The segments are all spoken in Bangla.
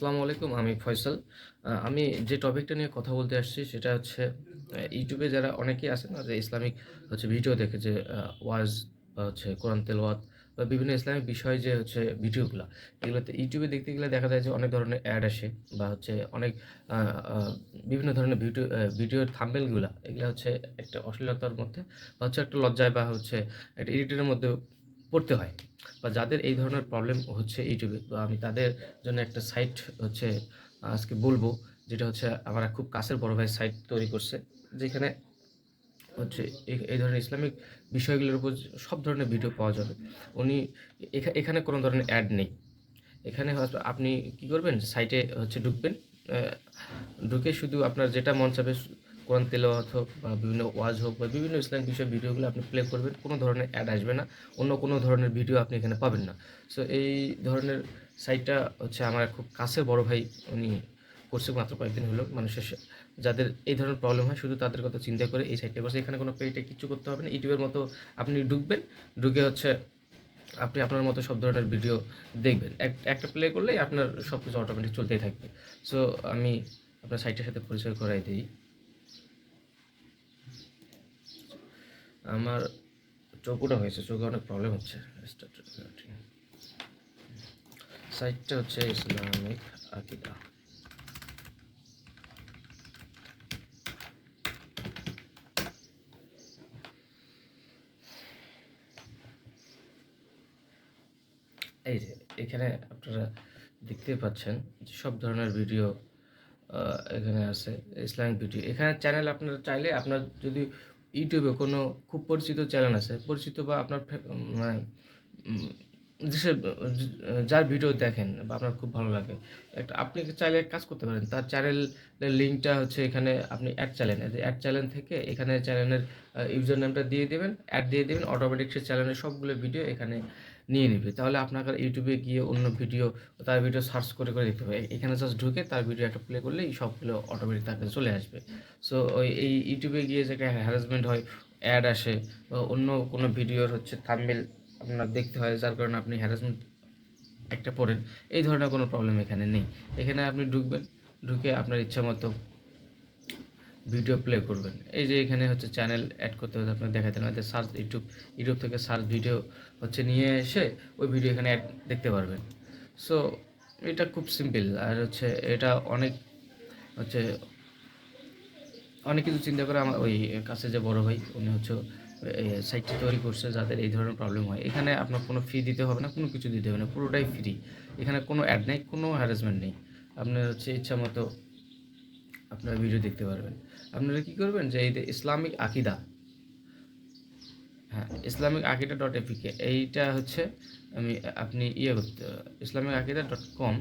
আসসালামু আলাইকুম। আমি ফয়সাল। আমি যে টপিকটা নিয়ে কথা বলতে আসছি সেটা হচ্ছে ইউটিউবে যারা অনেকেই আছে না যে ইসলামিক ভিডিও দেখে যে ওয়াজ বা কোরআন তেলাওয়াত বা বিভিন্ন ইসলামিক বিষয় যে ভিডিওগুলা, এগুলোতে ইউটিউবে দেখতে গেলে দেখা যায় যে অনেক ধরনের অ্যাড আসে বা অনেক আ আ বিভিন্ন ধরনের ভিডিওর থাম্বনেইলগুলা এগুলা একটা অশ্লীলতার মধ্যে বা একটা লজ্জায় বা একটা এডিটের মধ্যে পড়তে হয়। বা যাদের এই ধরনের প্রবলেম হচ্ছে ইউটিউবে, তো আমি তাদের জন্য একটা সাইট হচ্ছে আজকে বলবো, যেটা আমার এক খুব কাছের বড় ভাই সাইট তৈরি করছে। যেখানে হচ্ছে এই ধরনের ইসলামিক বিষয়গুলোর উপর সব ধরনের ভিডিও পাওয়া যাবে। উনি এখানে কোনো ধরনের অ্যাড নেই। এখানে হয়তো আপনি কি করবেন, সাইটে ঢুকবেন। আ ঢুকে শুধু আপনার যেটা মন চাবে কোরআন তেলাওয়াত হোক বা বিভিন্ন ওয়াজ হোক বা বিভিন্ন ইসলামিক বিষয়ের ভিডিওগুলো আপনি প্লে করবেন। কোনো ধরনের অ্যাড আসবে না। অন্য কোনো ধরনের ভিডিও আপনি এখানে পাবেন না। সো এই ধরনের সাইটটা আমার খুব কাছের বড় ভাই উনি করছে মাত্র কয়েকদিন হলো। যাদের এই ধরনের প্রবলেম হয় শুধু তাদের কথা চিন্তা করে এই সাইটটা করছে। এখানে কোনো পেইড কিচ্ছু করতে হবে না। ইউটিউবের মতো আপনি ঢুকবেন, ঢুকে আপনি আপনার মতো সব ধরনের ভিডিও দেখবেন। একটা প্লে করলেই আপনার সবকিছু অটোমেটিক চলতেই থাকবে। সো আমি আপনার সাইটের সাথে পরিচয় করাই দেই। আমার চোখটা হয়েছে, চোখে অনেক প্রবলেম হচ্ছে। সাইটটা হচ্ছে ইসলামিক আকিদা। এই যে এখানে আপনারা দেখতেই পাচ্ছেন যে সব ধরনের ভিডিও এখানে আছে। ইসলামিক ভিডিও এখানে চ্যানেল আপনারা চাইলে আপনার যদি ইউটিউবে কোনো খুব পরিচিত চ্যানেল আছে, পরিচিত বা আপনার মানে উম, যেসব যার ভিডিও দেখেন বা আপনার খুব ভালো লাগে, আপনি চাইলে এক কাজ করতে পারেন, তার চ্যানেলের লিঙ্কটা এখানে আপনি অ্যাড চ্যানেল থেকে এখানে চ্যানেলের ইউজার নেমটা দিয়ে দেবেন, অ্যাড দিয়ে দেবেন, অটোমেটিক সে চ্যানেলের সবগুলো ভিডিও এখানে নিয়ে নিবে। তাহলে আপনাকে ইউটিউবে গিয়ে অন্য ভিডিও, তার ভিডিও সার্চ করে দেখতে হবে। এখানে জাস্ট ঢুকে তার ভিডিও একটা প্লে করলেই সবগুলো অটোমেটিক তার কাছে চলে আসবে। সো এই ইউটিউবে গিয়ে যে হ্যারাসমেন্ট হয়, অ্যাড আসে বা অন্য কোনো ভিডিওর থাম্বনেইল আপনার দেখতে হয়, যার কারণে আপনি হ্যারাসমেন্ট একটা পড়েন, এই ধরনের কোনো প্রবলেম এখানে নেই। এখানে আপনি ঢুকবেন, ঢুকে আপনার ইচ্ছা মতো ভিডিও প্লে করবেন। এই যে এখানে চ্যানেল অ্যাড করতে হলে আপনাকে দেখাতে হবে, সার্চ ইউটিউব থেকে সার্চ ভিডিও নিয়ে এসে ওই ভিডিও এখানে অ্যাড দেখতে পারবেন। সো এটা খুব সিম্পল। আর এটা অনেক হচ্ছে অনেক কিছু চিন্তা করে আমার ওই কাছে যে বড় ভাই উনি এই সাইটটি তৈরি করছে যাদের এই ধরনের প্রবলেম হয়। এখানে আপনার কোনো ফি দিতে হবে না, কোনো কিছু দিতে হবে না, পুরোটাই ফ্রি। এখানে কোনো অ্যাড নেই, কোনো হ্যারাসমেন্ট নেই। আপনার ইচ্ছা মতো আপনারা ভিডিও দেখতে পারবেন। আপনারা কী করবেন যে এই যে ইসলামিক আকিদা, হ্যাঁ, ইসলামিক আকিদা .apk এইটা আমি আপনি করতে ইসলামিক আকিদা .com,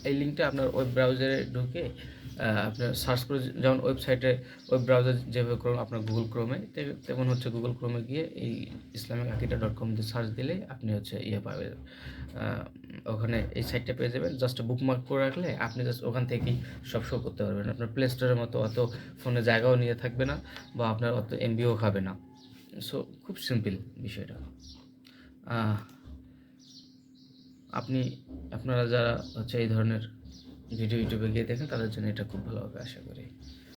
এই লিঙ্কটা আপনার ওয়েব ব্রাউজারে ঢুকে আপনার সার্চ করে, যেমন ওয়েব ব্রাউজার যেভাবে ক্রোম আপনার গুগল ক্রোমে, তেমন গুগল ক্রোমে গিয়ে এই ইসলামিক আকিদা .com দিয়ে সার্চ দিলে আপনি পাবেন। ওখানে এই সাইটটা পেয়ে যাবেন। জাস্ট বুকমার্ক করে রাখলে আপনি জাস্ট ওখান থেকেই সব শো করতে পারবেন। আপনার প্লে স্টোরের মতো অত ফোনে জায়গাও নিয়ে থাকবে না বা আপনার অত এমবিও খাবে না। সো খুব সিম্পল বিষয়টা। আহ, আপনারা যারা এই ধরনের ভিডিও ইউটিউবে গিয়ে দেখেন তাদের জন্য এটা খুব ভালো হবে আশা করি।